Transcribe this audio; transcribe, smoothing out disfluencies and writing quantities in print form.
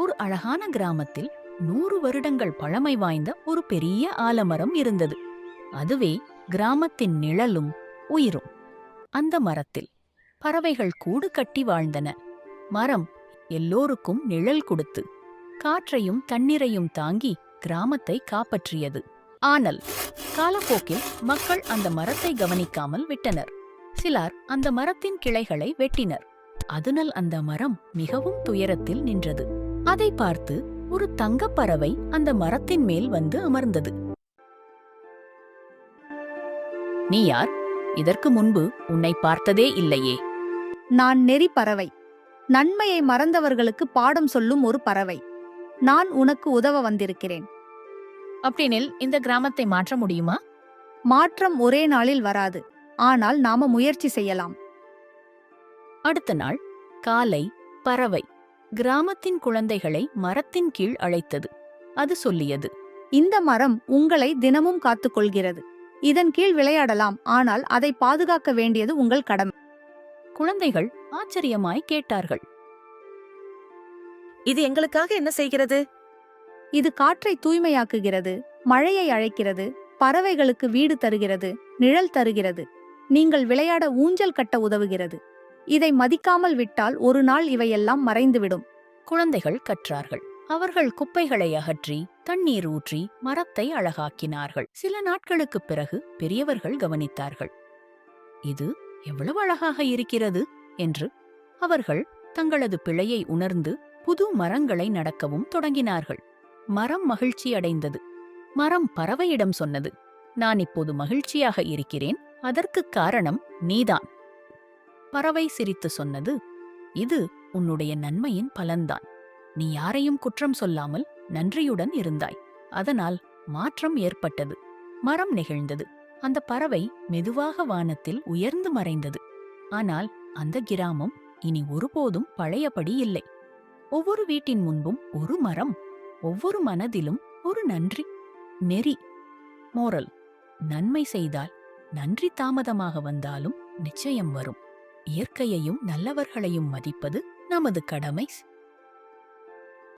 ஒரு அழகான கிராமத்தில் 100 வருடங்கள் பழமை வாய்ந்த ஒரு பெரிய ஆலமரம் இருந்தது. அதுவே கிராமத்தின் நிழலும் உயிரும். அந்த மரத்தில் பறவைகள் கூடு கட்டி வாழ்ந்தன. மரம் எல்லோருக்கும் நிழல் கொடுத்து காற்றையும் தண்ணீரையும் தாங்கி கிராமத்தை காப்பாற்றியது. ஆனால் காலப்போக்கில் மக்கள் அந்த மரத்தை கவனிக்காமல் விட்டனர். சிலர் அந்த மரத்தின் கிளைகளை வெட்டினர். அதனால் அந்த மரம் மிகவும் துயரத்தில் நின்றது. அதை பார்த்து ஒரு தங்கப் பறவை அந்த மரத்தின் மேல் வந்து அமர்ந்தது. நீ யார்? இதற்கு முன்பு உன்னை பார்த்ததே இல்லையே. நான் நெறி பறவை, நன்மையை மறந்தவர்களுக்கு பாடம் சொல்லும் ஒரு பறவை. நான் உனக்கு உதவ வந்திருக்கிறேன். அப்படினில் இந்த கிராமத்தை மாற்ற முடியுமா? மாற்றம் ஒரே நாளில் வராது, ஆனால் நாம முயற்சி செய்யலாம். அடுத்த நாள் காலை பறவை கிராமத்தின் குழந்தைகளை மரத்தின் கீழ் அழைத்தது. அது சொல்லியது, இந்த மரம் உங்களை தினமும் காத்துக்கொள்கிறது. இதன் கீழ் விளையாடலாம், ஆனால் அதை பாதுகாக்க வேண்டியது உங்கள் கடமை. குழந்தைகள் ஆச்சரியமாய் கேட்டார்கள். இது எங்களுக்காக என்ன செய்கிறது? இது காற்றை தூய்மையாக்குகிறது, மழையை அழைக்கிறது, பறவைகளுக்கு வீடு தருகிறது, நிழல் தருகிறது. நீங்கள் விளையாட ஊஞ்சல் கட்ட உதவுகிறது. இதை மதிக்காமல் விட்டால் ஒரு நாள் இவையெல்லாம் மறைந்துவிடும். குழந்தைகள் கற்றார்கள். அவர்கள் குப்பைகளை அகற்றி தண்ணீர் ஊற்றி மரத்தை அழகாக்கினார்கள். சில நாட்களுக்குப் பிறகு பெரியவர்கள் கவனித்தார்கள். இது எவ்வளவு அழகாக இருக்கிறது என்று. அவர்கள் தங்களது பிழையை உணர்ந்து புது மரங்களை நடக்கவும் தொடங்கினார்கள். மரம் மகிழ்ச்சி அடைந்தது. மரம் பறவையிடம் சொன்னது, நான் இப்போது மகிழ்ச்சியாக இருக்கிறேன், அதற்குக் காரணம் நீதான். பறவை சிரித்து சொன்னது, இது உன்னுடைய நன்மையின் பலன்தான். நீ யாரையும் குற்றம் சொல்லாமல் நன்றியுடன் இருந்தாய். அதனால் மாற்றம் ஏற்பட்டது. மரம் நெகிழ்ந்தது. அந்த பறவை மெதுவாக வானத்தில் உயர்ந்து மறைந்தது. ஆனால் அந்த கிராமம் இனி ஒருபோதும் பழையபடி இல்லை. ஒவ்வொரு வீட்டின் முன்பும் ஒரு மரம், ஒவ்வொரு மனதிலும் ஒரு நன்றி. நெறி மோரல்: நன்மை செய்தால் நன்றி தாமதமாக வந்தாலும் நிச்சயம் வரும். இயற்கையையும் நல்லவர்களையும் மதிப்பது நமது கடமை.